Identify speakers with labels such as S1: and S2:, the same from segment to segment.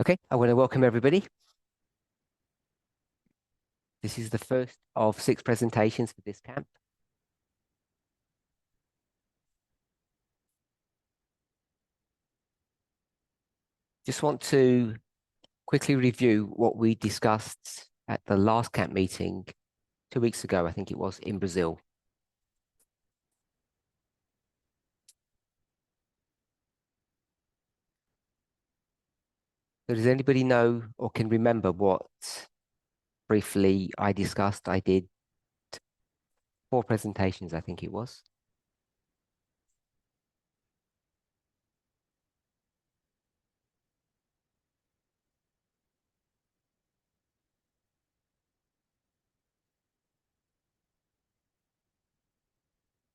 S1: Okay, I want to welcome everybody. This is the first of 6 presentations for this camp. Just want to quickly review what we discussed at the last camp meeting 2 weeks ago, I think it was, in Brazil. So does anybody know or can remember what briefly I discussed? I did 4 presentations, I think it was.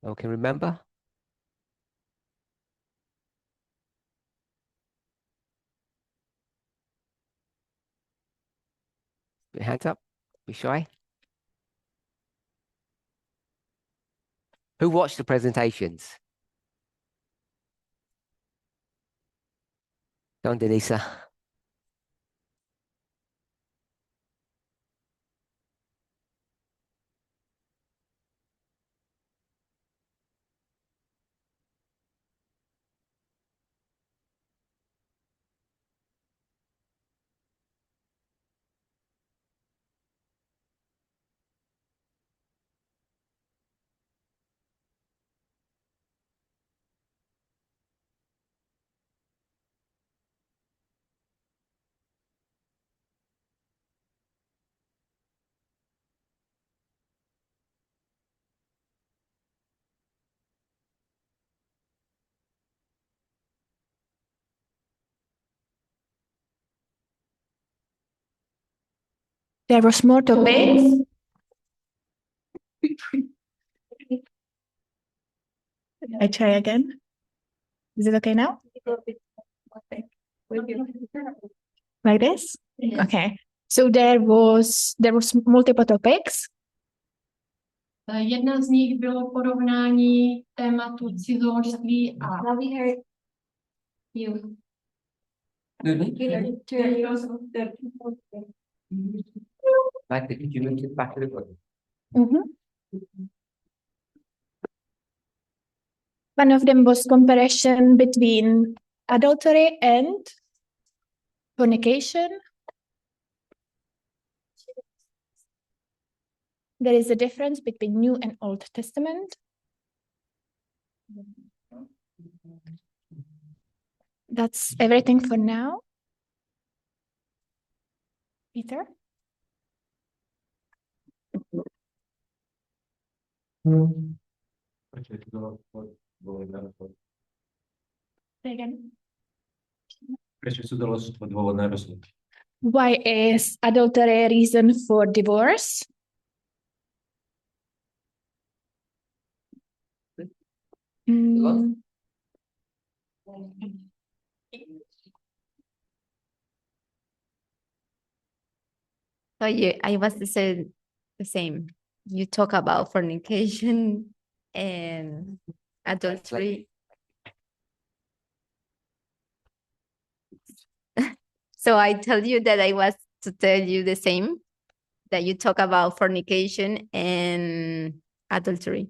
S1: Oh, can remember? Put your hands up. Be shy. Who watched the presentations? Don Denisa.
S2: There was more topics. I try again. Is it okay now? Like this? Yeah. Okay. So there was multiple topics.
S3: Jedna z nich bylo porovnání tématu cizoložství a
S2: One of them was comparison between adultery and fornication. There is a difference between New and Old Testament. That's everything for now. Peter? Say again. Why is adultery a reason for divorce?
S4: So I was to say the same. You talk about fornication and adultery. So I tell you that I was to tell you the same, that you talk about fornication and adultery.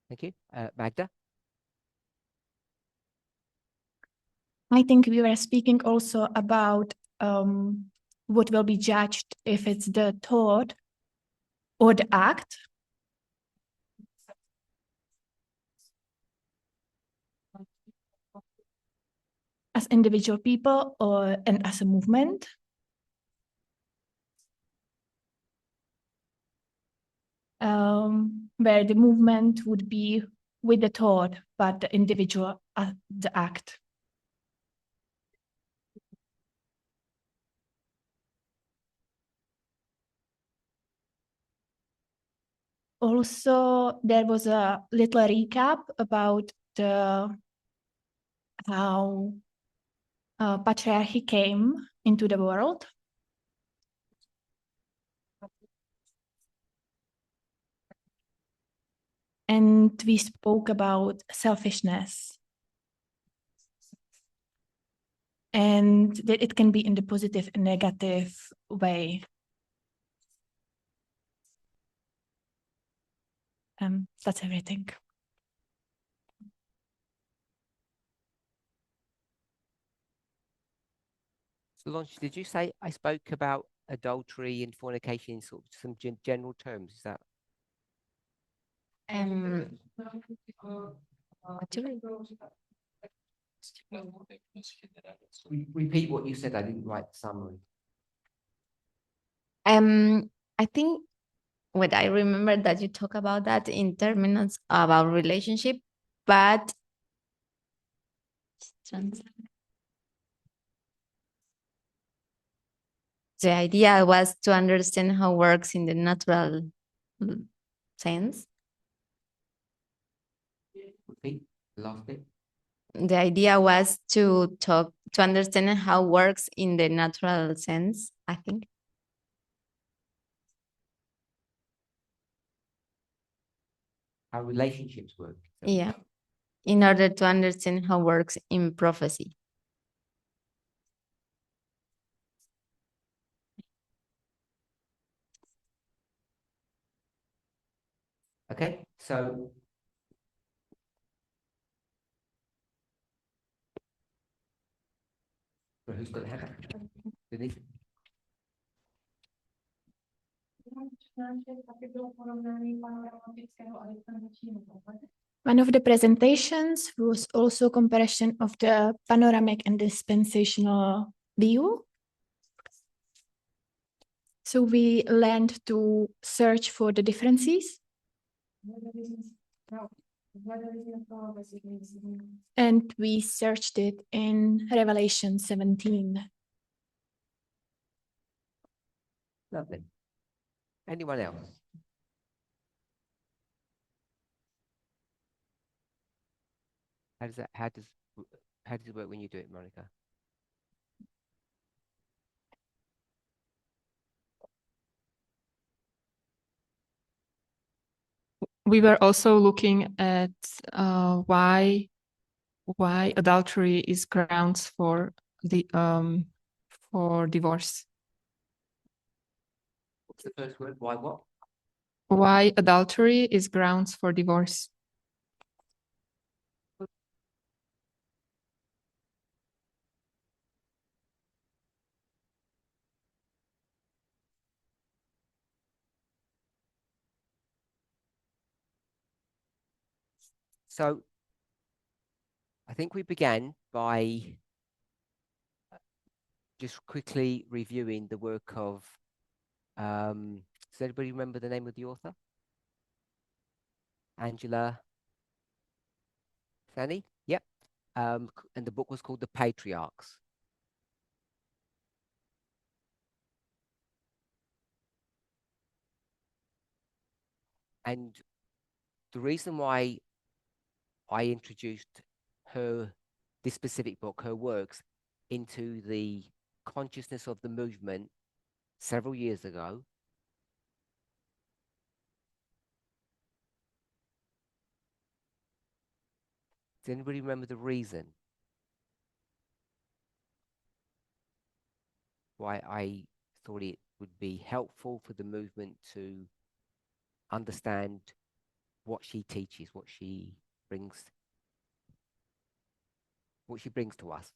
S1: Thank you. Magda?
S2: I think we were speaking also about what will be judged if it's the thought or the act. As individual people and as a movement. Where the movement would be with the thought, but the individual the act. Also, there was a little recap about how patriarchy came into the world. And we spoke about selfishness and that it can be in the positive and negative way. That's everything.
S1: Solange, did you say I spoke about adultery and fornication in sort of some general terms? Is that?
S4: Actually,
S1: Repeat what you said. I didn't write the summary.
S4: I think what I remember that you talk about that in terms about relationship, but the idea was to understand how it works in the natural sense.
S1: Repeat the last bit.
S4: The idea was to understand how it works in the natural sense, I think.
S1: How relationships work.
S4: Yeah, in order to understand how it works in prophecy.
S1: Okay, so who's got the hand up? Denise?
S2: One of the presentations was also comparison of the panoramic and dispensational view. So we learned to search for the differences. And we searched it in Revelation 17.
S1: Lovely. Anyone else? How does it work when you do it, Monica?
S5: We were also looking at why adultery is grounds for divorce.
S1: What's the first word? Why what?
S5: Why adultery is grounds for divorce.
S1: So I think we began by just quickly reviewing the work of, does anybody remember the name of the author? Angela Sani? Yep. And the book was called The Patriarchs. And the reason why I introduced this specific book, her works, into the consciousness of the movement several years ago. Does anybody remember the reason why I thought it would be helpful for the movement to understand what she teaches, what she brings to us?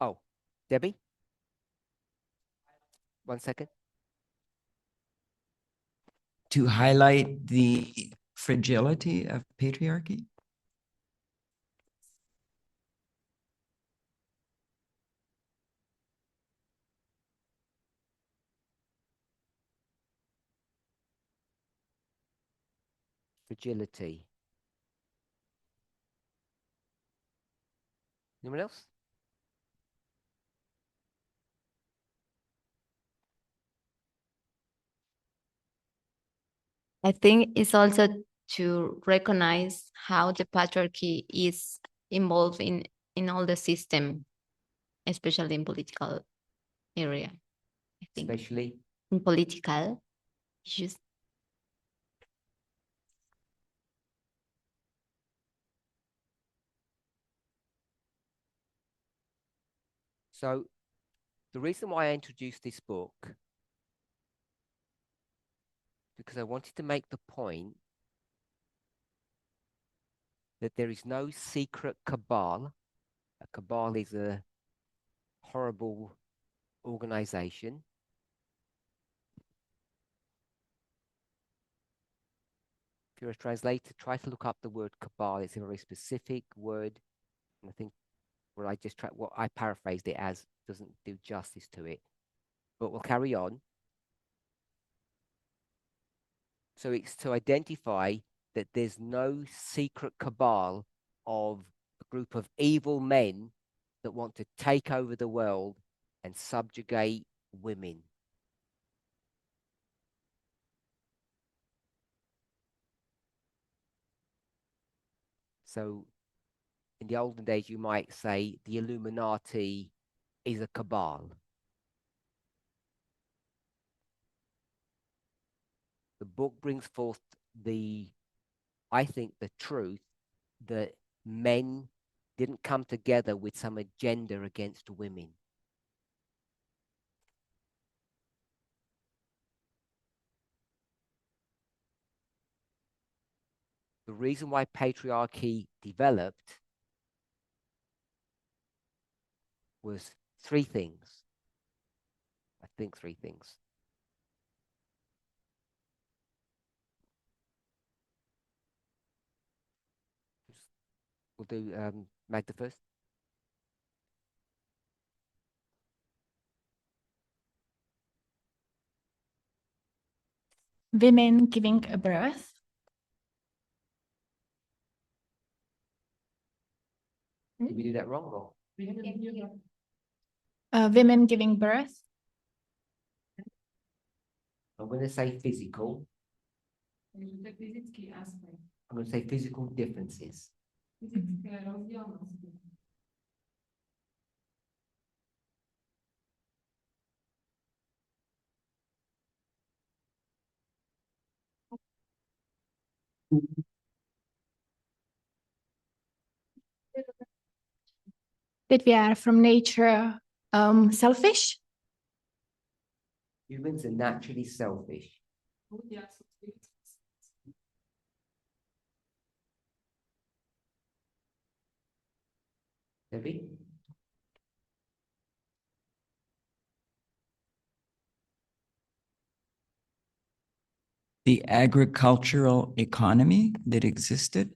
S1: Oh, Debbie? 1 second.
S6: To highlight the fragility of patriarchy?
S1: Fragility. Anyone else?
S4: I think it's also to recognize how the patriarchy is involved in all the system, especially in political area, I think,
S1: especially.
S4: in political issues.
S1: So the reason why I introduced this book, because I wanted to make the point that there is no secret cabal. A cabal is a horrible organization. If you're a translator, try to look up the word cabal. It's a very specific word. And I think what I paraphrased it as doesn't do justice to it. But we'll carry on. So it's to identify that there's no secret cabal of a group of evil men that want to take over the world and subjugate women. So in the olden days, you might say the Illuminati is a cabal. The book brings forth I think, the truth that men didn't come together with some agenda against women. The reason why patriarchy developed was three things. I think three things. We'll do Magda first.
S2: Women giving a birth.
S1: Did we do that wrong? Or?
S2: Women giving birth.
S1: I'm going to say physical. I'm going to say physical differences.
S2: That we are from nature selfish.
S1: Humans are naturally selfish. Debbie?
S6: The agricultural economy that existed.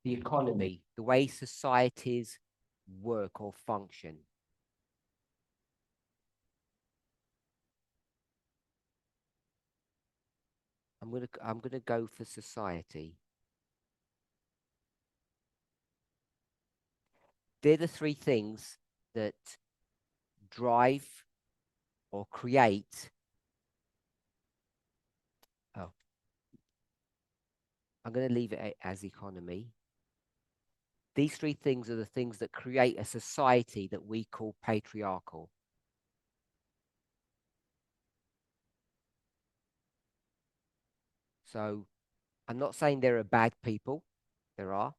S1: The economy, the way societies work or function. I'm gonna go for society. They're the three things that drive or create. Oh, I'm going to leave it as economy. These three things are the things that create a society that we call patriarchal. So I'm not saying there are bad people. There are.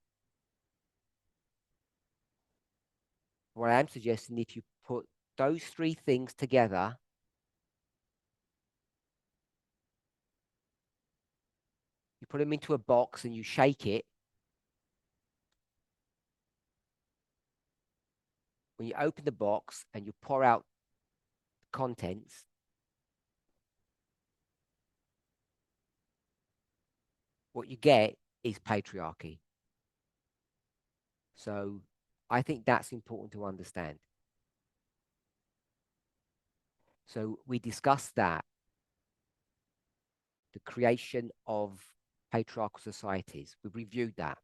S1: What I am suggesting, if you put those three things together, you put them into a box and you shake it. When you open the box and you pour out the contents, what you get is patriarchy. So I think that's important to understand. So we discussed that, the creation of patriarchal societies. We reviewed that.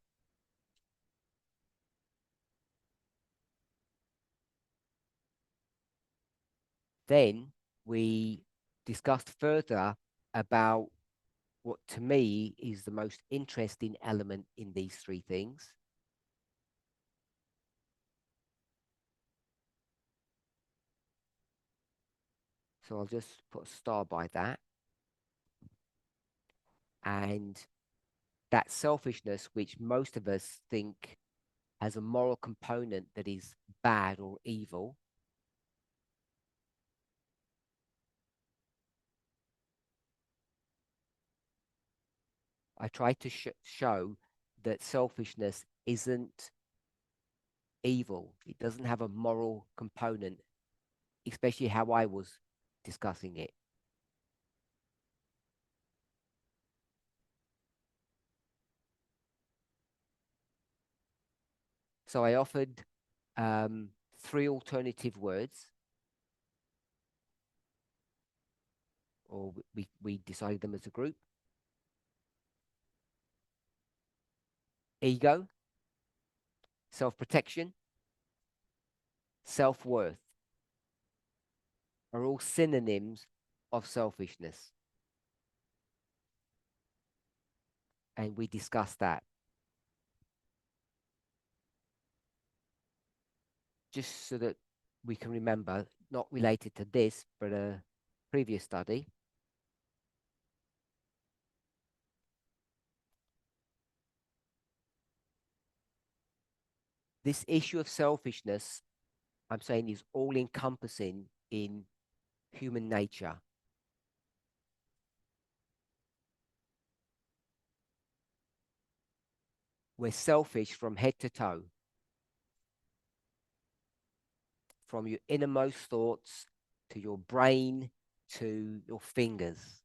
S1: Then we discussed further about what to me is the most interesting element in these three things. So I'll just put a star by that. And that selfishness, which most of us think has a moral component that is bad or evil, I try to show that selfishness isn't evil. It doesn't have a moral component, especially how I was discussing it. So I offered 3 alternative words, or we decided them as a group. Ego, self-protection, self-worth are all synonyms of selfishness. And we discussed that. Just so that we can remember, not related to this, but a previous study. This issue of selfishness, I'm saying, is all encompassing in human nature. We're selfish from head to toe, from your innermost thoughts to your brain to your fingers.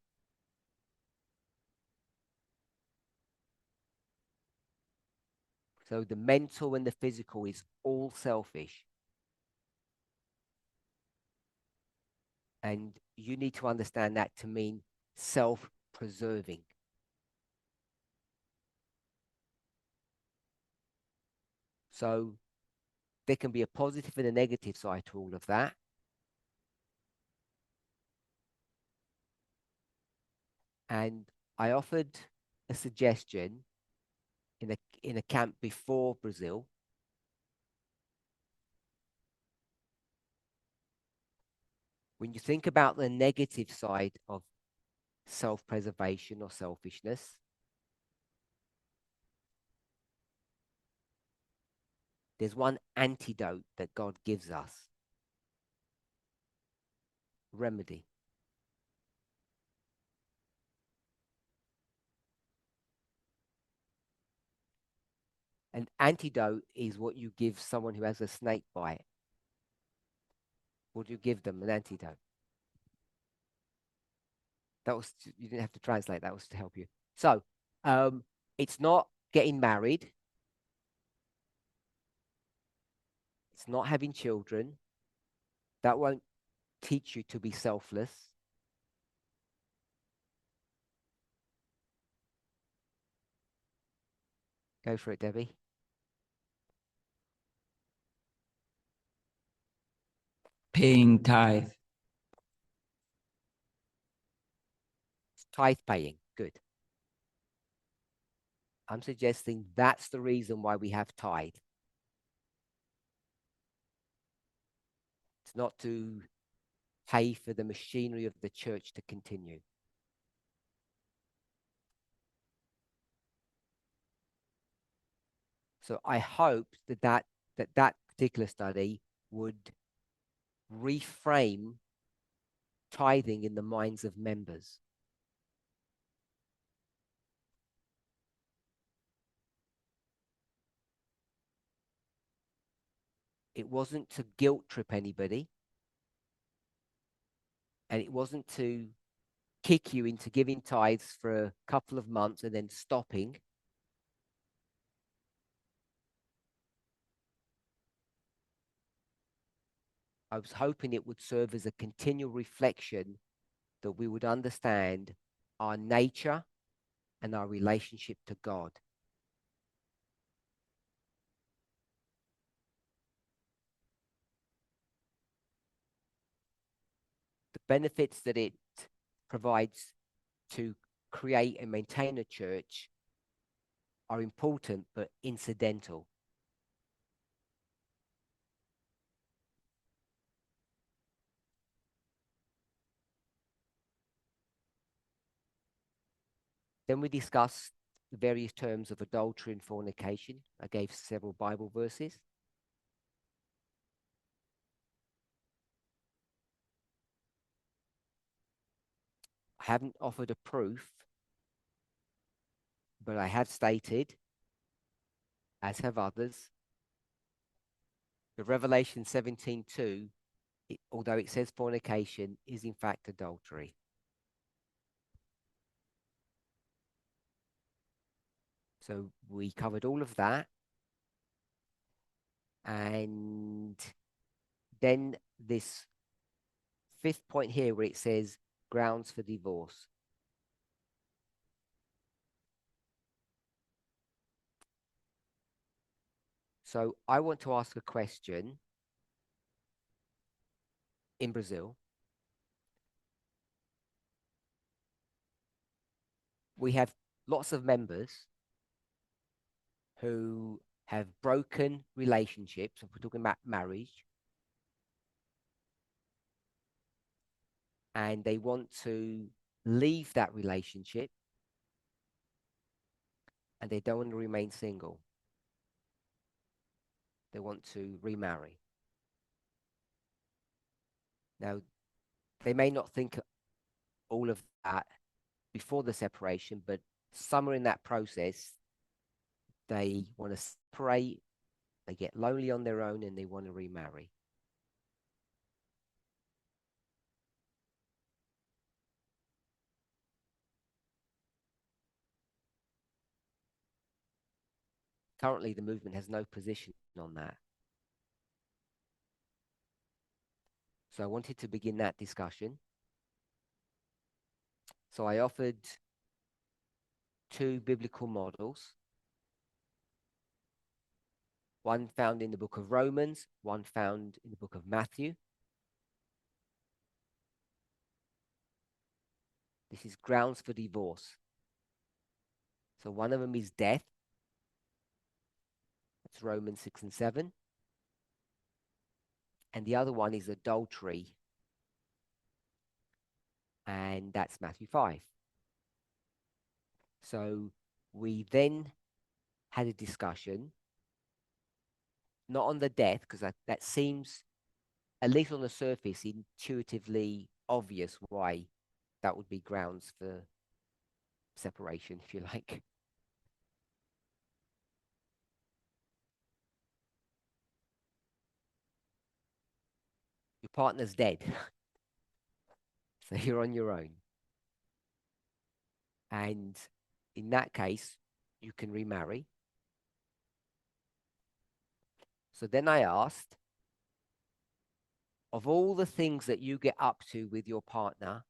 S1: So the mental and the physical is all selfish. And you need to understand that to mean self-preserving. So there can be a positive and a negative side to all of that. And I offered a suggestion in a camp before Brazil. When you think about the negative side of self-preservation or selfishness, there's one antidote that God gives us. Remedy. An antidote is what you give someone who has a snake bite. Would you give them an antidote? That was, you didn't have to translate, that was to help you. So it's not getting married. It's not having children. That won't teach you to be selfless. Go for it, Debbie.
S6: Paying tithe.
S1: Tithe paying, good. I'm suggesting that's the reason why we have tithe. It's not to pay for the machinery of the church to continue. So I hope that particular study would reframe tithing in the minds of members. It wasn't to guilt trip anybody, and it wasn't to kick you into giving tithes for a couple of months and then stopping. I was hoping it would serve as a continual reflection that we would understand our nature and our relationship to God. The benefits that it provides to create and maintain a church are important but incidental. Then we discussed the various terms of adultery and fornication. I gave several Bible verses. I haven't offered a proof, but I have stated, as have others, the Revelation 17:2, although it says fornication, is in fact adultery. So we covered all of that. And then this fifth point here where it says grounds for divorce. So I want to ask a question. In Brazil, we have lots of members who have broken relationships, if we're talking about marriage, and they want to leave that relationship and they don't want to remain single. They want to remarry. Now, they may not think all of that before the separation, but somewhere in that process, they want to separate, they get lonely on their own, and they want to remarry. Currently, the movement has no position on that. So I wanted to begin that discussion. So I offered two biblical models. One found in the book of Romans, one found in the book of Matthew. This is grounds for divorce. So one of them is death. That's Romans 6 and 7. And the other one is adultery. And that's Matthew 5. So we then had a discussion, not on the death, because that seems, at least on the surface, intuitively obvious why that would be grounds for separation, if you like. Your partner's dead, so you're on your own. And in that case, you can remarry. So then I asked, of all the things that you get up to with your partner,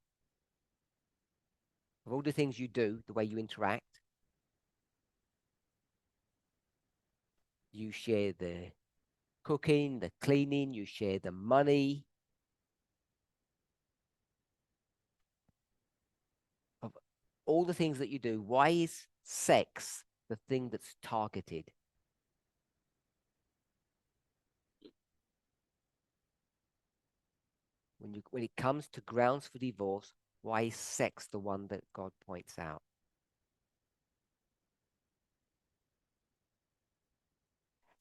S1: of all the things you do, the way you interact, you share the cooking, the cleaning, you share the money. Of all the things that you do, why is sex the thing that's targeted? When it comes to grounds for divorce, why is sex the one that God points out?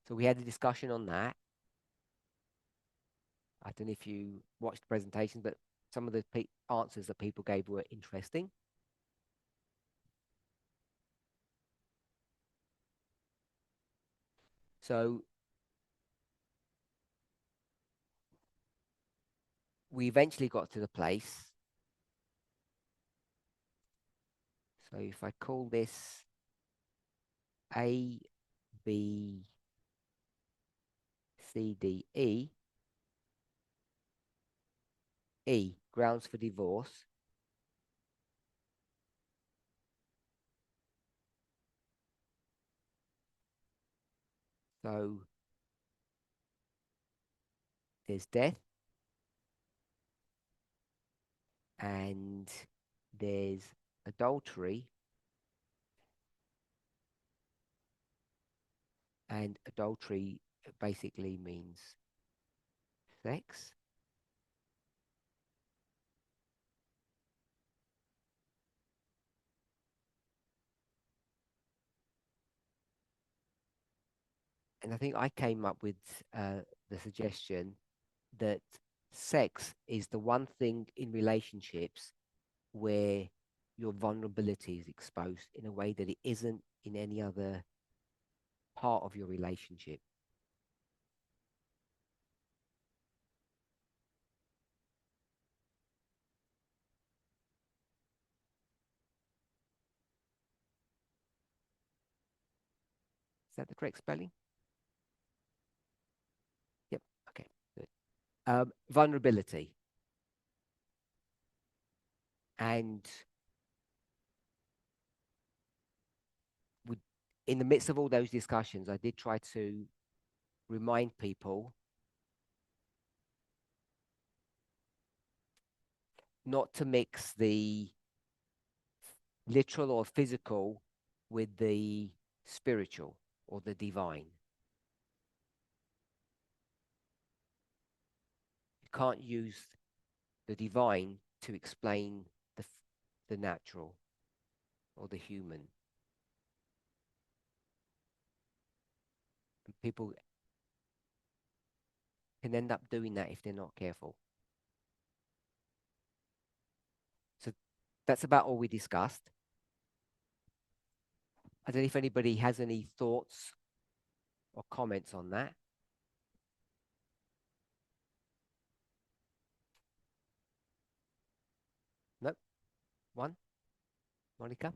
S1: So we had a discussion on that. I don't know if you watched the presentation, but some of the answers that people gave were interesting. So we eventually got to the place. So if I call this A, B, C, D, E, E, grounds for divorce. So there's death and there's adultery, and adultery basically means sex. And I think I came up with the suggestion that sex is the one thing in relationships where your vulnerability is exposed in a way that it isn't in any other part of your relationship. Is that the correct spelling? Yep. Okay, good. Vulnerability. And in the midst of all those discussions, I did try to remind people not to mix the literal or physical with the spiritual or the divine. You can't use the divine to explain the natural or the human. And people can end up doing that if they're not careful. So that's about all we discussed. I don't know if anybody has any thoughts or comments on that. Nope. One? Monica?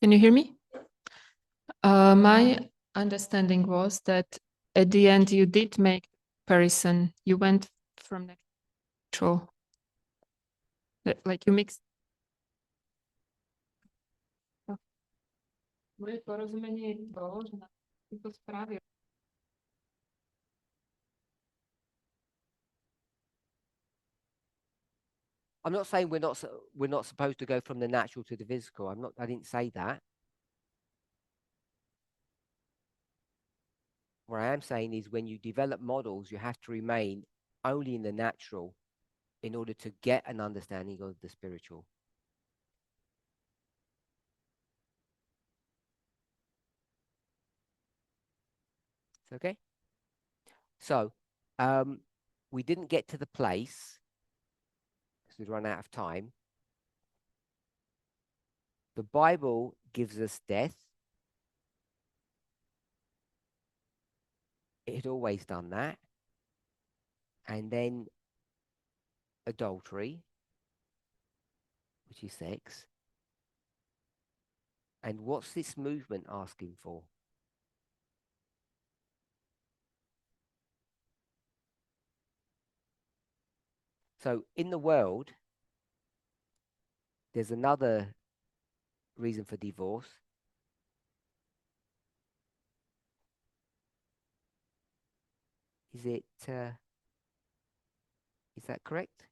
S5: Can you hear me? My understanding was that at the end you did make comparison. You went from natural, like you mixed. Moje porozumenie je to, že na týchto správy.
S1: I'm not saying we're not supposed to go from the natural to the physical. I didn't say that. What I am saying is when you develop models, you have to remain only in the natural in order to get an understanding of the spiritual. Okay? So, we didn't get to the place because we'd run out of time. The Bible gives us death. It had always done that. And then adultery, which is sex. And what's this movement asking for? So in the world, there's another reason for divorce. Is that correct?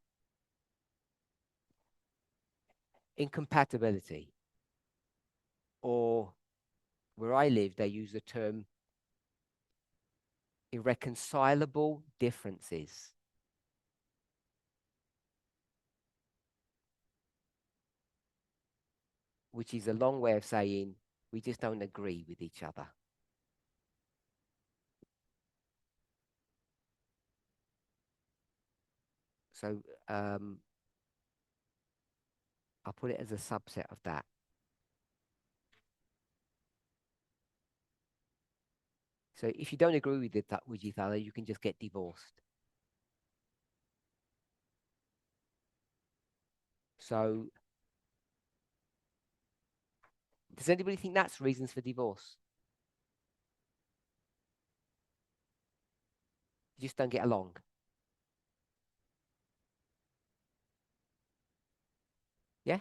S1: Incompatibility. Or where I live, they use the term irreconcilable differences. Which is a long way of saying we just don't agree with each other. So I'll put it as a subset of that. So if you don't agree with each other, you can just get divorced. So does anybody think that's reasons for divorce? You just don't get along. Yeah?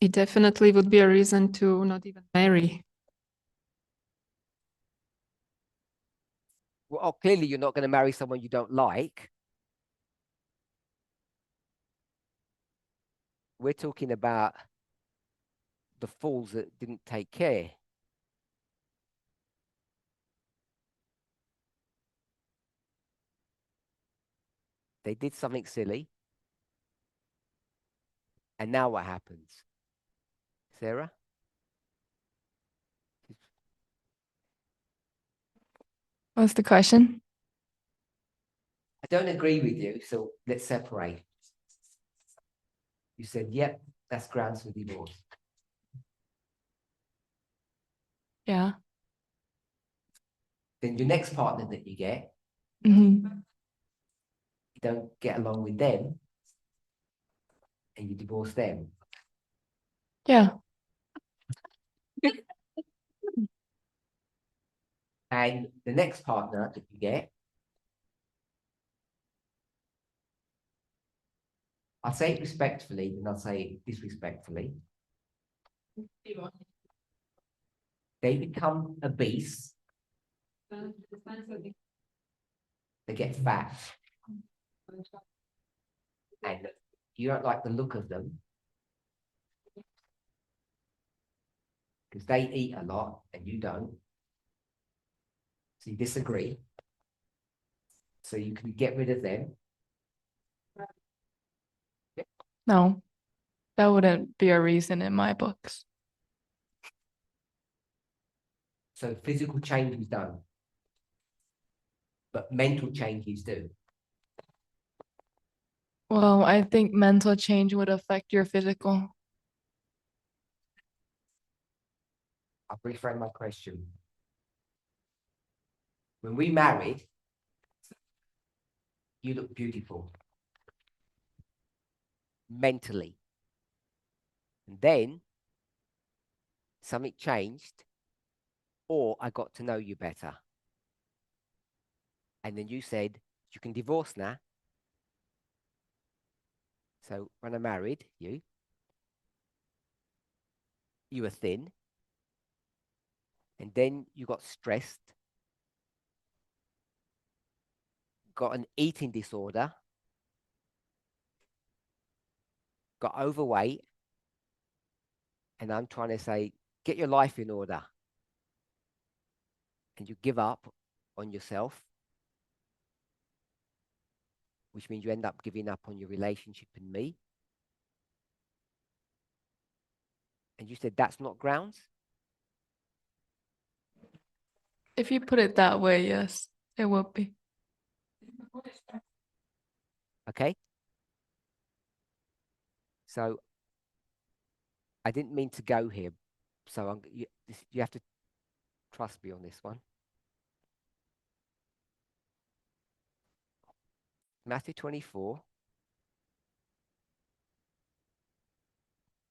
S5: It definitely would be a reason to not even marry.
S1: Well, oh, clearly you're not going to marry someone you don't like. We're talking about the fools that didn't take care. They did something silly. And now what happens? Sarah?
S7: What's the question?
S1: I don't agree with you, so let's separate. You said, yep, that's grounds for divorce.
S7: Yeah.
S1: Then your next partner that you get,
S7: Hmm.
S1: you don't get along with them, and you divorce them.
S7: Yeah.
S1: And the next partner that you get, I'll say it respectfully, and I'll say it disrespectfully. They become obese. They get fat. And you don't like the look of them because they eat a lot and you don't. So you disagree. So you can get rid of them.
S7: No, that wouldn't be a reason in my books.
S1: So physical changes don't. But mental changes do.
S7: Well, I think mental change would affect your physical.
S1: I'll reframe my question. When we married, you look beautiful. Mentally. And then something changed, or I got to know you better. And then you said, you can divorce now. So when I married you were thin. And then you got stressed, got an eating disorder, got overweight. And I'm trying to say, get your life in order. And you give up on yourself, which means you end up giving up on your relationship and me. And you said that's not grounds?
S7: If you put it that way, yes, it would be.
S1: Okay. So I didn't mean to go here. So you have to trust me on this one. Matthew 24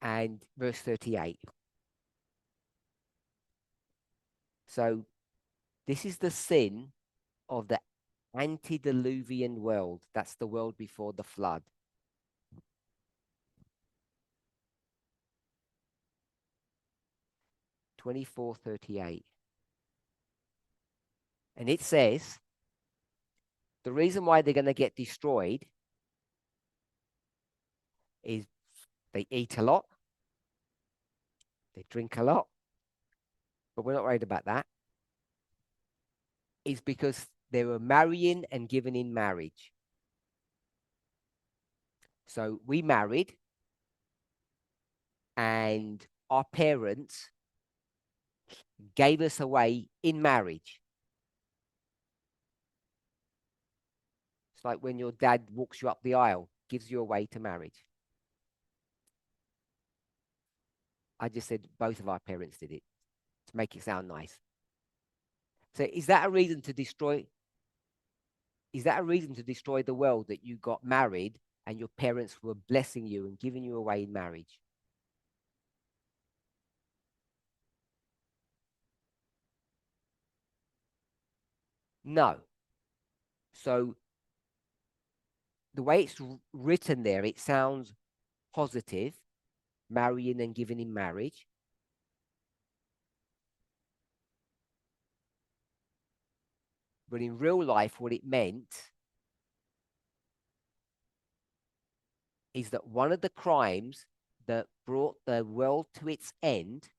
S1: and verse 38. So this is the sin of the antediluvian world. That's the world before the flood. (24:38). And it says the reason why they're going to get destroyed is they eat a lot, they drink a lot, but we're not worried about that. It's because they were marrying and giving in marriage. So we married, and our parents gave us away in marriage. It's like when your dad walks you up the aisle, gives you away to marriage. I just said both of our parents did it to make it sound nice. So is that a reason to destroy? Is that a reason to destroy the world that you got married and your parents were blessing you and giving you away in marriage? No. So the way it's written there, it sounds positive, marrying and giving in marriage. But in real life, what it meant is that one of the crimes that brought the world to its end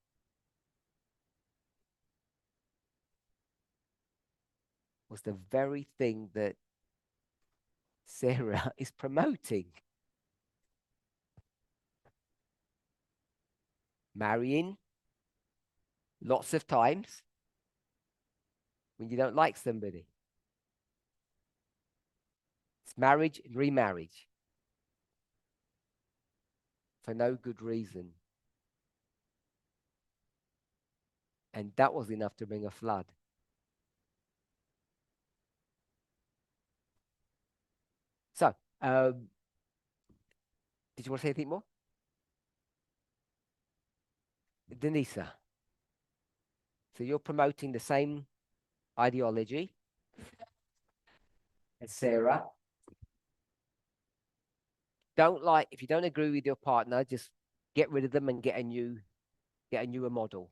S1: was the very thing that Sarah is promoting. Marrying lots of times when you don't like somebody. It's marriage and remarriage for no good reason. And that was enough to bring a flood. So, did you want to say anything more? Denisa. So you're promoting the same ideology as Sarah. If you don't agree with your partner, just get rid of them and get a newer model.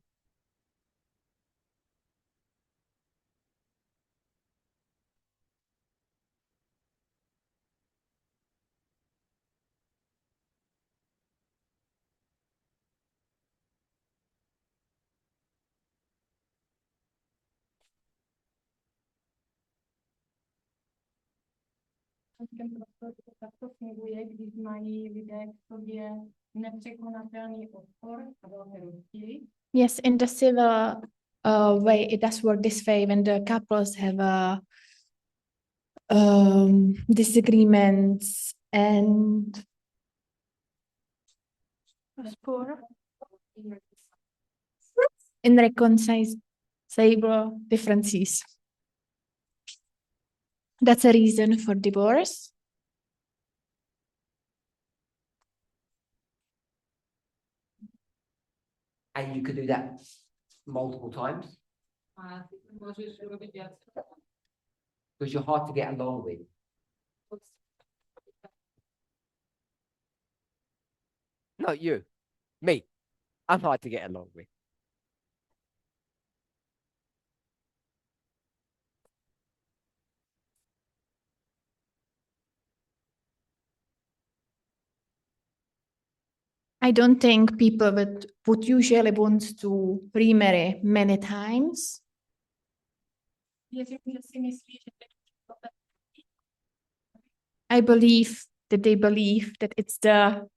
S3: Takto funguje, když mají lidé k sobě nepřekonatelný odpor a velké rozdíly.
S2: Yes, in the civil way, it does work this way when the couples have disagreements and irreconcilable differences. That's a reason for divorce.
S1: And you could do that multiple times because you're hard to get along with. Not you, me. I'm hard to get along with.
S2: I don't think people would usually want to remarry many times. I believe that they believe that it's the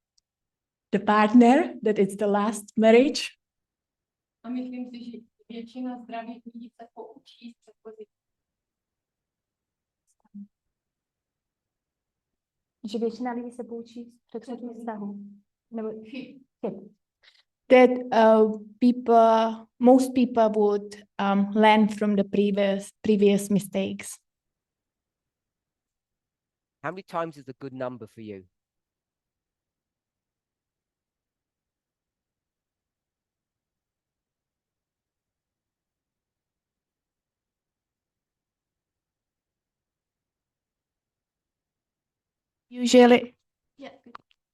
S2: partner, that it's the last marriage.
S3: A myslím si, že většina zdravých lidí se poučí z předchozích.
S2: Že většina lidí se poučí z předchozích vztahů. Nebo chyb. That most people would learn from the previous mistakes.
S1: How many times is a good number for you?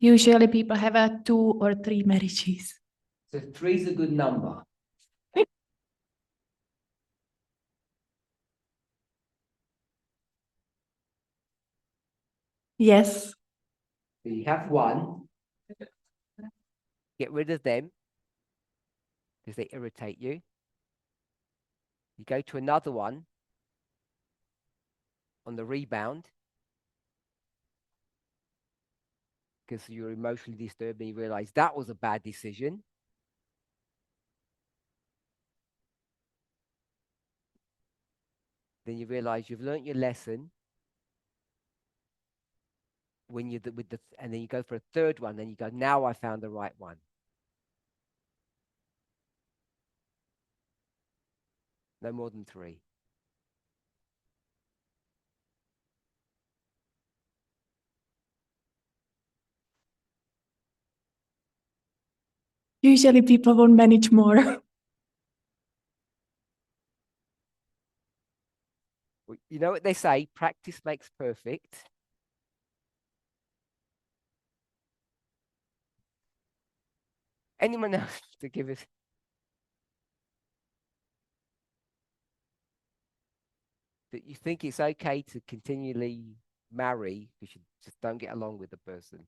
S2: Usually people have 2 or 3 marriages.
S1: So 3 is a good number.
S2: Yes.
S1: So you have 1. Get rid of them because they irritate you. You go to another one on the rebound because you're emotionally disturbed and you realize that was a bad decision. Then you realize you've learned your lesson when you're and then you go for a third one, then you go, now I found the right one. No more than 3.
S2: Usually people won't manage more.
S1: You know what they say, practice makes perfect. Anyone else to give us? That you think it's okay to continually marry because you just don't get along with the person?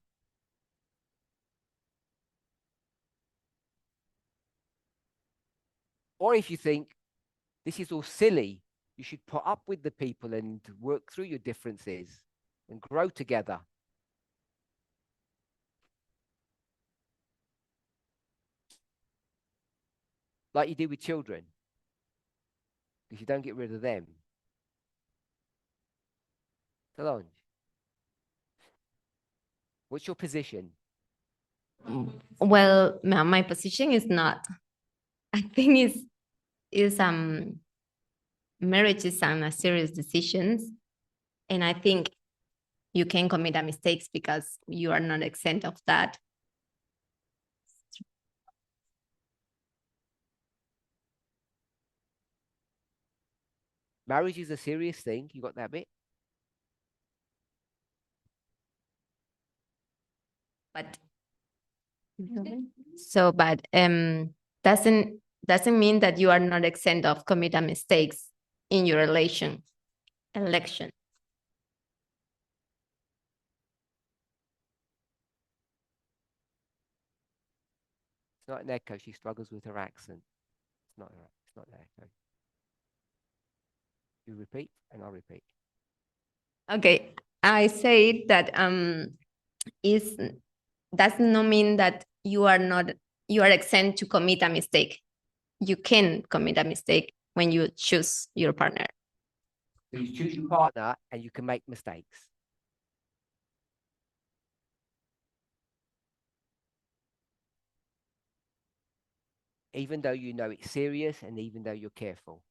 S1: Or if you think this is all silly, you should put up with the people and work through your differences and grow together. Like you do with children, because you don't get rid of them. Solange, what's your position?
S4: Well, my position is not. I think is marriage is a serious decisions, and I think you can commit a mistakes because you are not exempt of that.
S1: Marriage is a serious thing. You got that bit?
S4: But doesn't mean that you are not exempt of commit a mistakes in your election.
S1: It's not an echo. She struggles with her accent. It's not her. It's not an echo. You repeat, and I'll repeat.
S4: Okay, I say that is does not mean that you are exempt to commit a mistake. You can commit a mistake when you choose your partner.
S1: So you choose your partner, and you can make mistakes. Even though you know it's serious, and even though you're careful.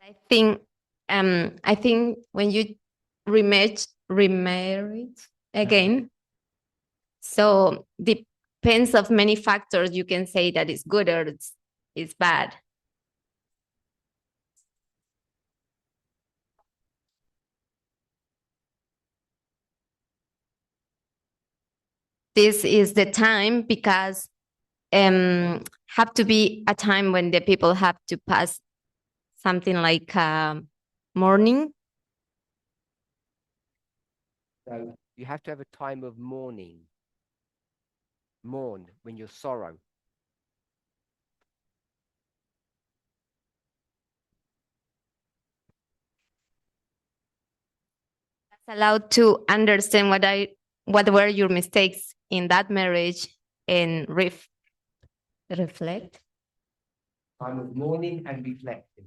S4: I think when you remarried again, so depends of many factors. You can say that it's good or it's bad. This is the time because have to be a time when the people have to pass something like mourning.
S1: So you have to have a time of mourning. Mourn when you're sorrow.
S4: That's allowed to understand what were your mistakes in that marriage and reflect.
S1: Time of mourning and reflecting.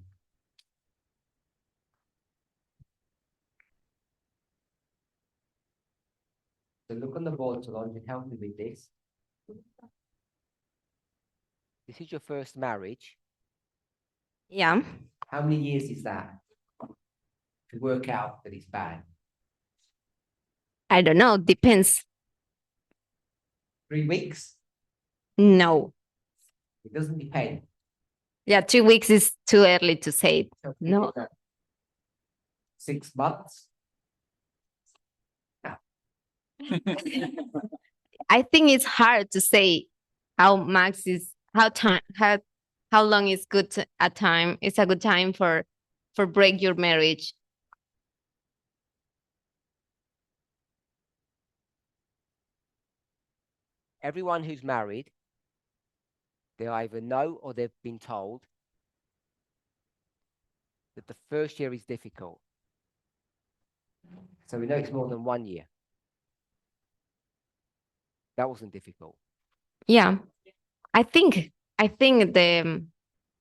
S1: So look on the board, Solange, and help me with this. This is your first marriage.
S4: Yeah.
S1: How many years is that? To work out that it's bad.
S4: I don't know. Depends.
S1: 3 weeks?
S4: No.
S1: It doesn't depend.
S4: Yeah, 2 weeks is too early to say.
S1: So
S4: No.
S1: 6 months? No.
S4: I think it's hard to say how max is how long is good a time. It's a good time for break your marriage.
S1: Everyone who's married, they either know or they've been told that the first year is difficult. So we know it's more than 1 year. That wasn't difficult.
S4: Yeah. I think the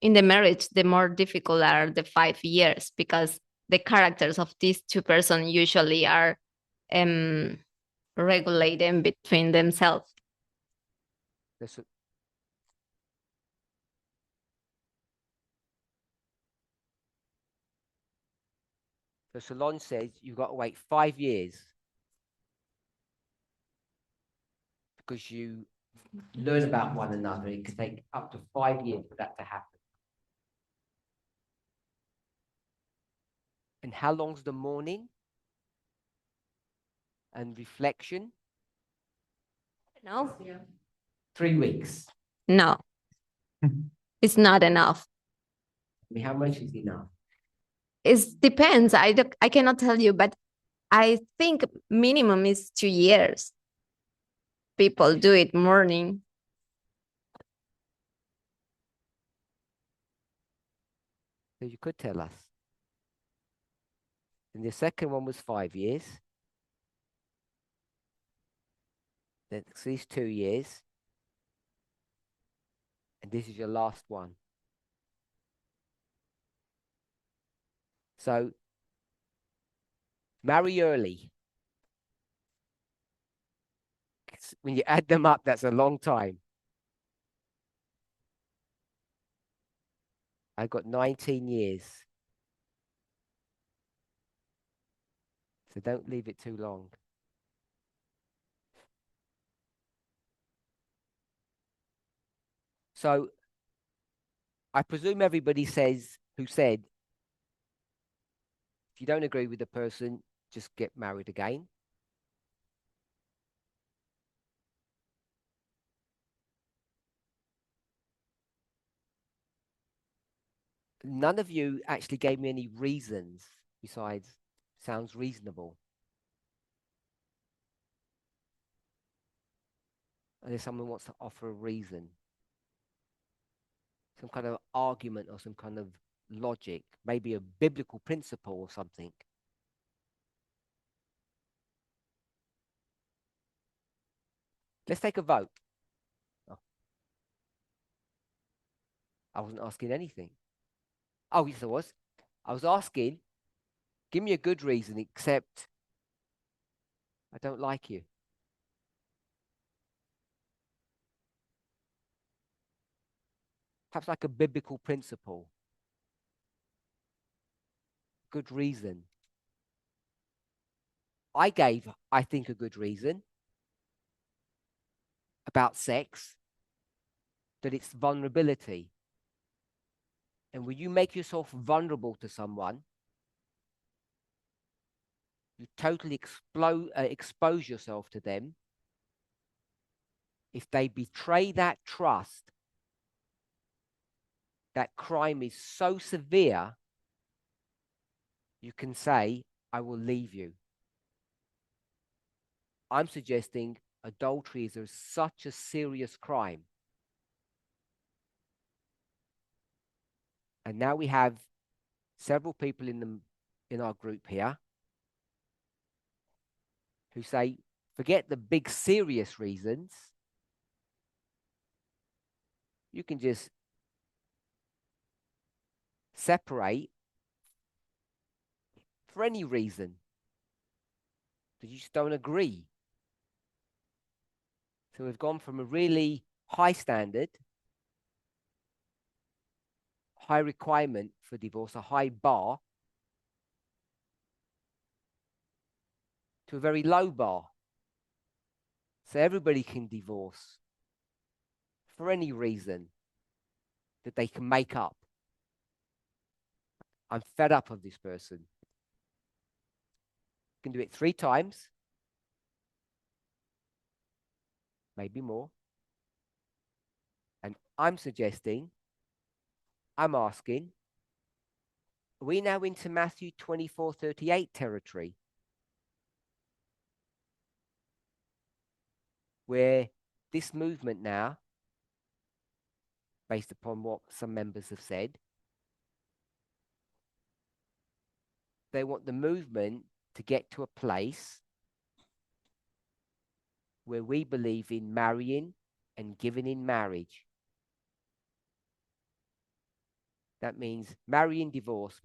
S4: in the marriage the more difficult are the 5 years because the characters of these two persons usually are regulating between themselves.
S1: So Solange says you've got to wait 5 years because you learn about one another. It could take up to 5 years for that to happen. And how long's the mourning and reflection?
S4: No,
S1: 3 weeks.
S4: no, it's not enough.
S1: I mean, how much is enough?
S4: It depends. I cannot tell you, but I think minimum is 2 years. People do it mourning.
S1: So you could tell us. And the second one was 5 years. That's these 2 years. And this is your last one. So marry early. When you add them up, that's a long time. I got 19 years. So don't leave it too long. So I presume everybody who said, if you don't agree with the person, just get married again. None of you actually gave me any reasons besides sounds reasonable. Unless someone wants to offer a reason, some kind of argument or some kind of logic, maybe a biblical principle or something. Let's take a vote. Oh. I wasn't asking anything. Oh, yes, I was. I was asking, give me a good reason, except I don't like you. Perhaps like a biblical principle. Good reason. I gave, I think, a good reason about sex, that it's vulnerability. And when you make yourself vulnerable to someone, you totally expose yourself to them. If they betray that trust, that crime is so severe, you can say, I will leave you. I'm suggesting adultery is such a serious crime. And now we have several people in our group here who say, forget the big serious reasons. You can just separate for any reason that you just don't agree. So we've gone from a really high standard, high requirement for divorce, a high bar, to a very low bar. So everybody can divorce for any reason that they can make up. I'm fed up of this person. You can do it 3 times, maybe more. And I'm asking, are we now into Matthew 24:38 territory? Where this movement now, based upon what some members have said, they want the movement to get to a place where we believe in marrying and giving in marriage. That means marrying, divorce,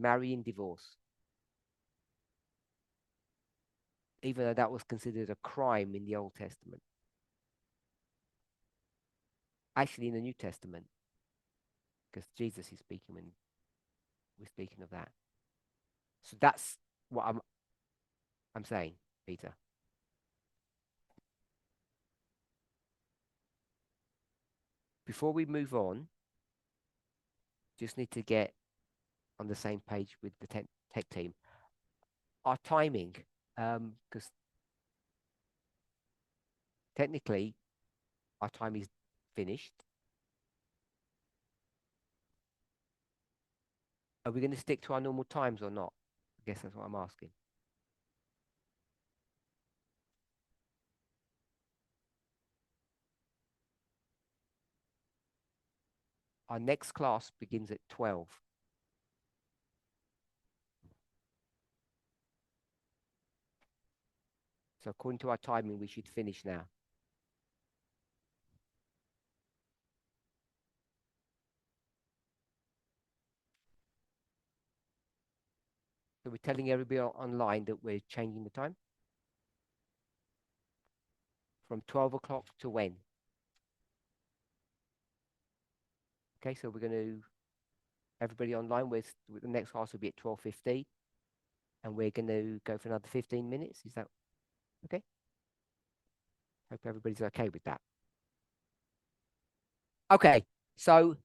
S1: even though that was considered a crime in the Old Testament. Actually, in the New Testament, because Jesus is speaking when we're speaking of that. So that's what I'm saying, Peter. Before we move on, just need to get on the same page with the tech team. our timing, because technically our time is finished. Are we going to stick to our normal times or not? I guess that's what I'm asking. Our next class begins at 12. So according to our timing, we should finish now. So we're telling everybody online that we're changing the time from 12 o'clock to when? Okay, so we're going to, everybody online, with the next class will be at 12:15, and we're going to go for another 15 minutes. Is that okay? Hope everybody's okay with that. Okay, so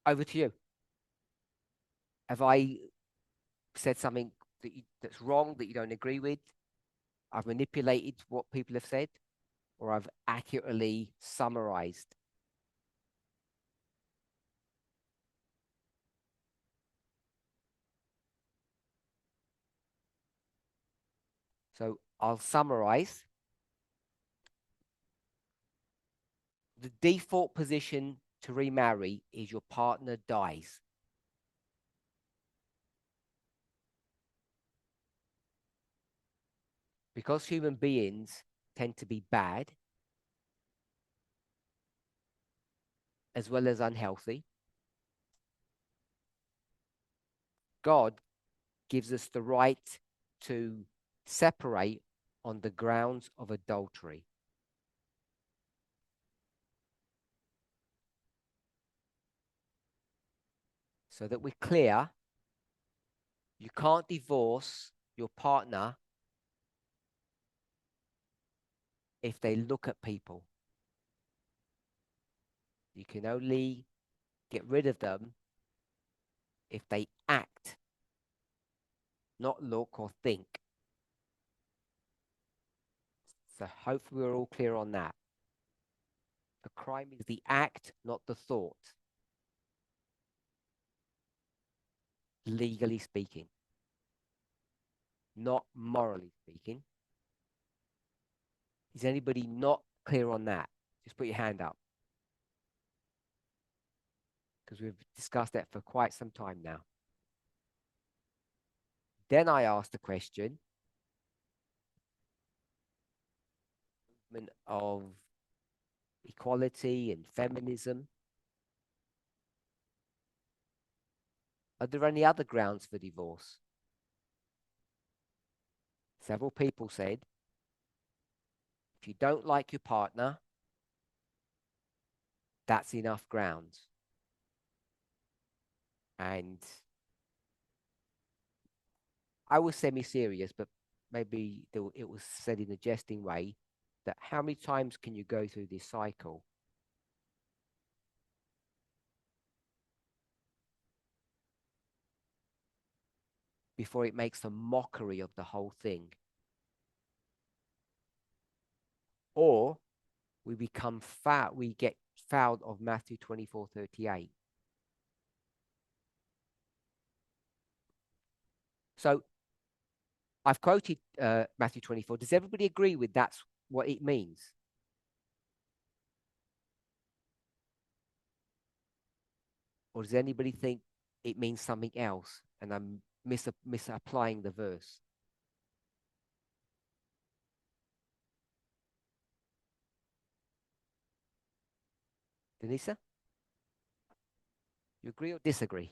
S1: over to you. Have I said something that's wrong, that you don't agree with? I've manipulated what people have said, or I've accurately summarized? So I'll summarize. The default position to remarry is your partner dies. Because human beings tend to be bad, as well as unhealthy, God gives us the right to separate on the grounds of adultery. So that we're clear, you can't divorce your partner if they look at people. You can only get rid of them if they act, not look or think. So hopefully we're all clear on that. The crime is the act, not the thought, legally speaking, not morally speaking. Is anybody not clear on that? Just put your hand up, because we've discussed that for quite some time now. Then I asked the question of equality and feminism. Are there any other grounds for divorce? Several people said, if you don't like your partner, that's enough grounds. And I was semi-serious, but maybe it was said in a jesting way, that how many times can you go through this cycle? Before it makes a mockery of the whole thing. Or we become fat, we get fouled of Matthew 24:38. So I've quoted Matthew 24. Does everybody agree with that's what it means? Or does anybody think it means something else and I'm misapplying the verse? Denisa? You agree or disagree?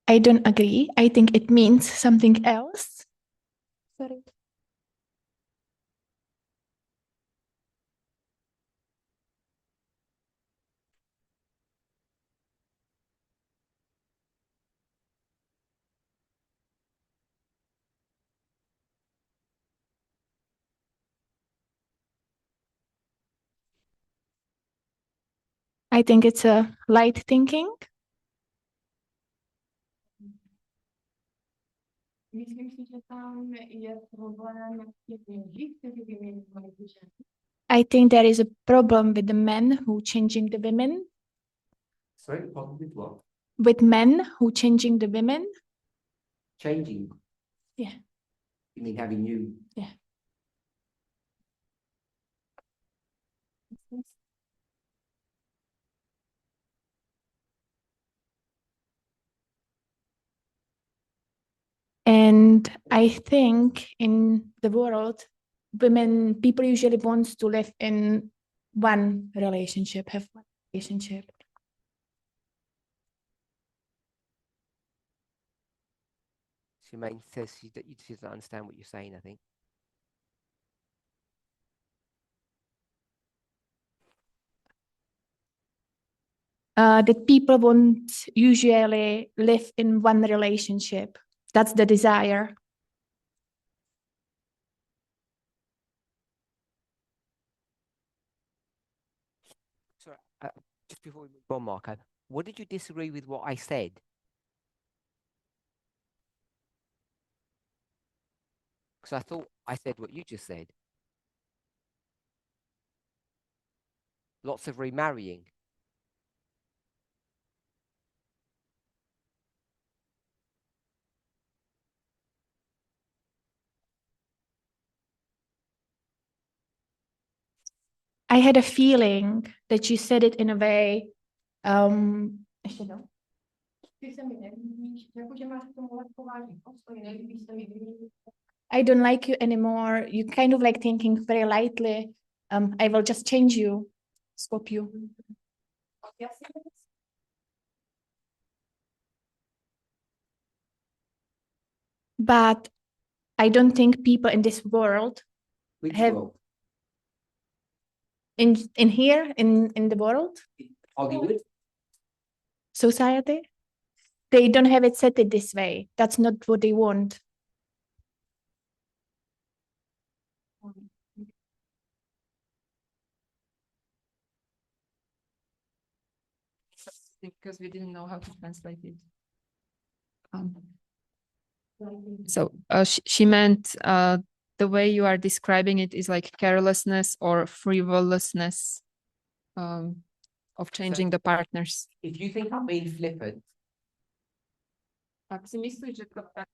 S2: I don't agree. I think it means something else. Sorry. I think it's a light thinking.
S3: Myslím si, že tam je problém těch mužích, kteří vyměňují ty ženy.
S2: I think there is a problem with the men who changing the women,
S1: Sorry, problem with what?
S2: with men who changing the women.
S1: Changing.
S2: Yeah.
S1: You mean having new?
S2: Yeah. And I think in the world, people usually want to live in one relationship, have one relationship.
S1: Shemaine says she doesn't understand what you're saying, I think.
S2: That people won't usually live in one relationship. That's the desire.
S1: Sorry, just before we move on, Marco, what did you disagree with what I said? Because I thought I said what you just said. Lots of remarrying.
S2: I had a feeling that you said it in a way. Ještě jednou.
S3: Ty se mi nelíbíš, jakože máš k tomu lehkování postoj, nelíbí se mi vyměnit.
S2: I don't like you anymore. You kind of like thinking very lightly. I will just change you, stop you.
S3: Já si myslím,
S2: But I don't think people in this world,
S1: Which
S2: Have-
S1: world?
S2: in here, in the world,
S1: Hollywood?
S2: society, they don't have it set it this way. That's not what they want.
S5: Because we didn't know how to translate it. So she meant the way you are describing it is like carelessness or frivolousness of changing the partners.
S1: If you think I'm being flippant,
S5: Tak si myslíš, že to tak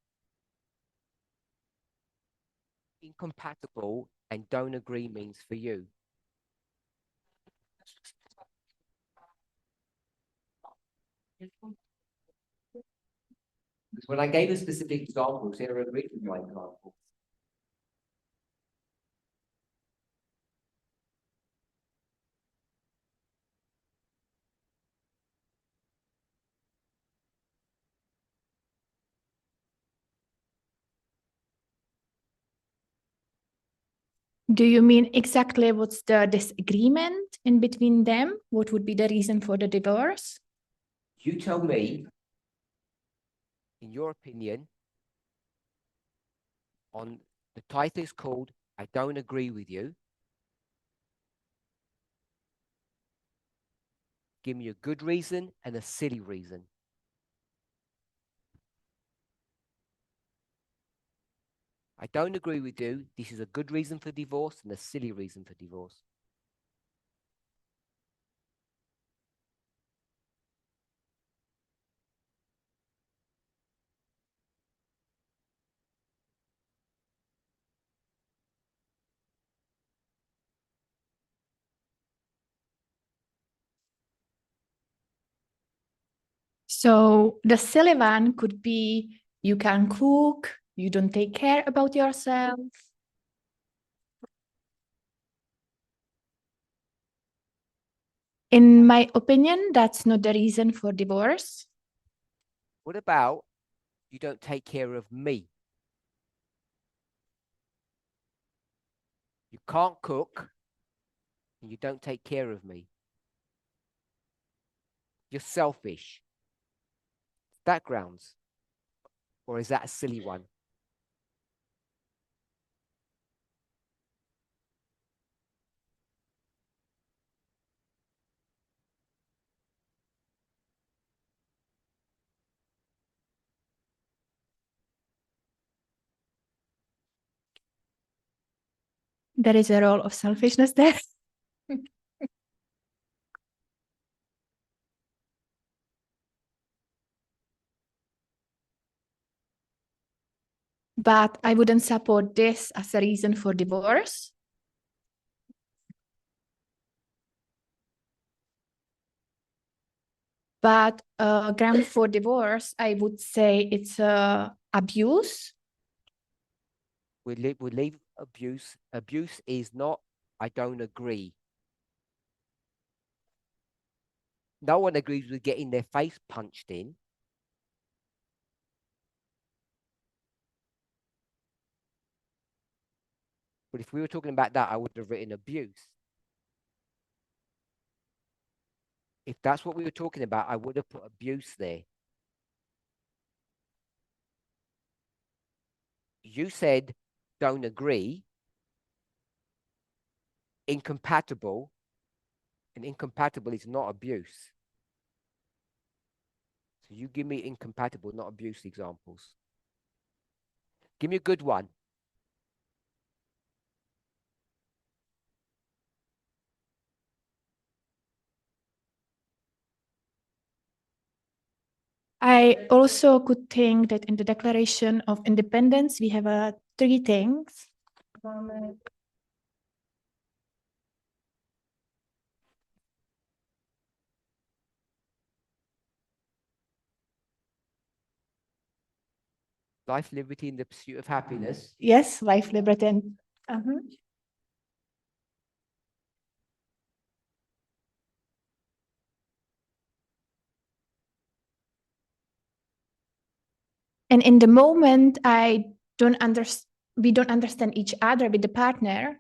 S1: incompatible and don't agree means for you. Because when I gave a specific example, Sarah agreed with my example.
S2: Do you mean exactly what's the disagreement in between them? What would be the reason for the divorce?
S1: You tell me, in your opinion, on the title is called I Don't Agree With You. Give me a good reason and a silly reason. I don't agree with you. This is a good reason for divorce and a silly reason for divorce.
S2: So the silly one could be you can cook, you don't take care about yourself. In my opinion, that's not the reason for divorce.
S1: What about you don't take care of me? You can't cook and you don't take care of me. You're selfish. Backgrounds. Or is that a silly one?
S2: There is a role of selfishness there. But I wouldn't support this as a reason for divorce. But ground for divorce, I would say it's abuse.
S1: We leave abuse. Abuse is not, I don't agree. No one agrees with getting their face punched in. But if we were talking about that, I would have written abuse. If that's what we were talking about, I would have put abuse there. You said don't agree, incompatible, and incompatible is not abuse. So you give me incompatible, not abuse examples. Give me a good one.
S2: I also could think that in the Declaration of Independence, we have three things.
S3: Máme
S1: Life, liberty, and the pursuit of happiness.
S2: Yes, life, liberty, and and in the moment we don't understand each other with the partner,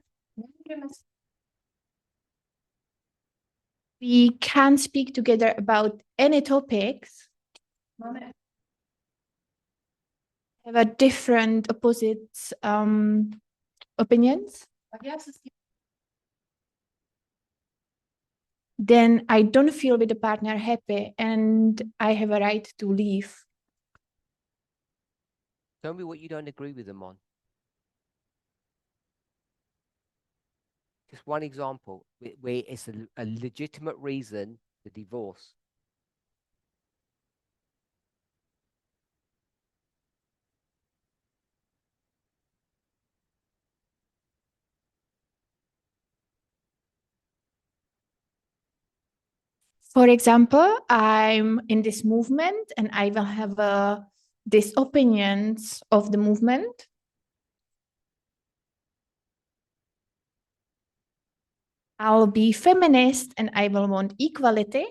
S2: we can speak together about any topics,
S3: máme
S2: have a different opposite opinions,
S3: tak já se s tím
S2: then I don't feel with the partner happy and I have a right to leave.
S1: Tell me what you don't agree with them on. Just one example where it's a legitimate reason to divorce.
S2: For example, I'm in this movement and I will have these opinions of the movement. I'll be feminist and I will want equality.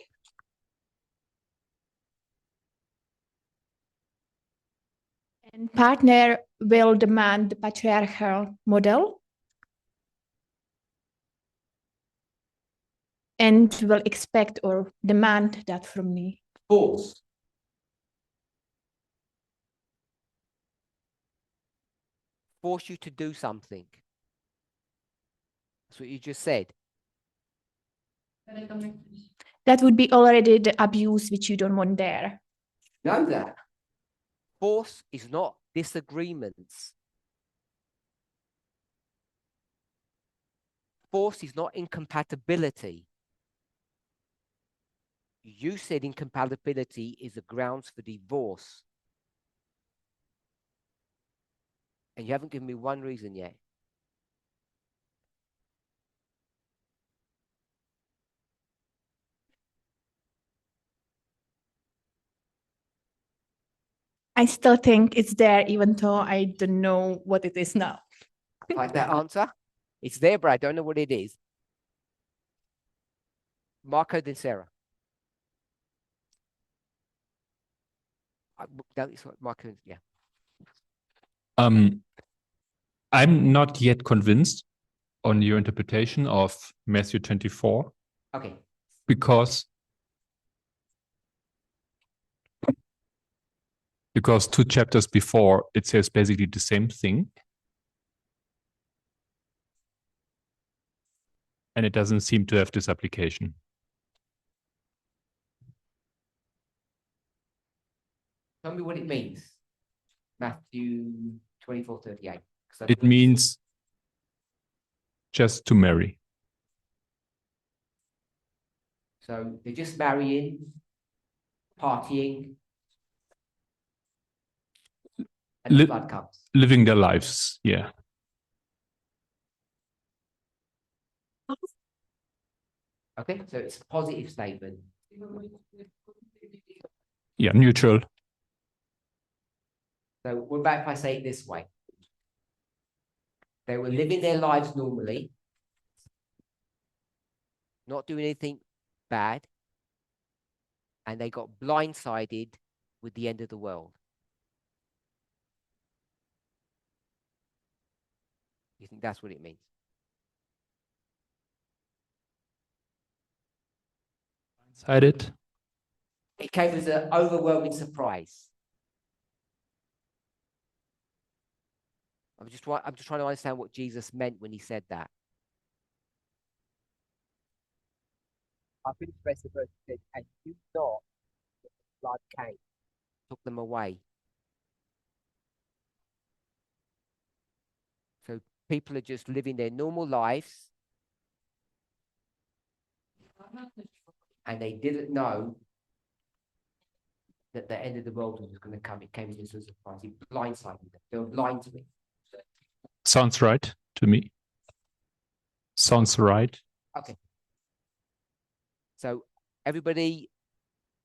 S2: And partner will demand the patriarchal model and will expect or demand that from me.
S1: Force. Force you to do something. That's what you just said.
S3: tady to nechceš.
S2: That would be already the abuse which you don't want there.
S1: Know that. Force is not disagreements. Force is not incompatibility. You said incompatibility is the grounds for divorce. And you haven't given me one reason yet.
S2: I still think it's there, even though I don't know what it is now.
S1: Like that answer? It's there, but I don't know what it is. Marco, then Sarah. No, it's what Marco, yeah.
S8: I'm not yet convinced on your interpretation of Matthew 24
S1: Okay.
S8: because 2 chapters before it says basically the same thing. And it doesn't seem to have this application.
S1: Tell me what it means. Matthew 24:38.
S8: It means just to marry.
S1: So they're just marrying, partying, and the
S8: Li-
S1: flood comes.
S8: Living their lives. Yeah.
S1: Okay, so it's a positive statement.
S8: Yeah, neutral.
S1: So what about if I say it this way? They were living their lives normally, not doing anything bad, and they got blindsided with the end of the world. You think that's what it means?
S8: Blindsided.
S1: It came as an overwhelming surprise. I'm just trying to understand what Jesus meant when he said that. I finished the rest of the verse. It said, and you not that the flood came, took them away. So people are just living their normal lives, and they didn't know that the end of the world was going to come. It came as a surprise. It blindsided them. They were blind to it.
S8: Sounds right to me. Sounds right.
S1: Okay. So everybody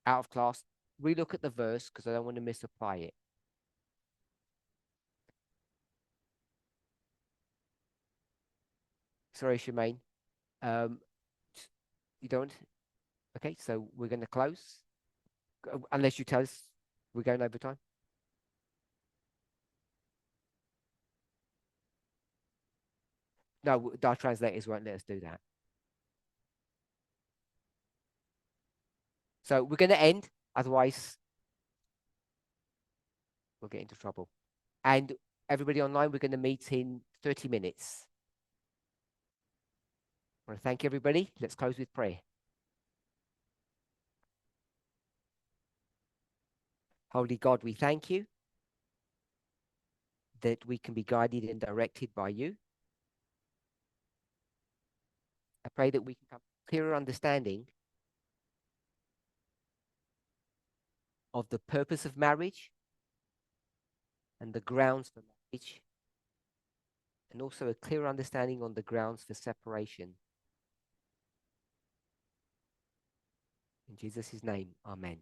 S1: out of class, relook at the verse because I don't want to misapply it. Sorry, Shemaine. You don't? Okay, so we're going to close. Unless you tell us we're going over time. No, our translators won't let us do that. So we're going to end. Otherwise, we'll get into trouble. And everybody online, we're going to meet in 30 minutes. I want to thank everybody. Let's close with prayer. Holy God, we thank you that we can be guided and directed by you. I pray that we can have a clearer understanding of the purpose of marriage and the grounds for marriage, and also a clear understanding on the grounds for separation. In Jesus' name, amen.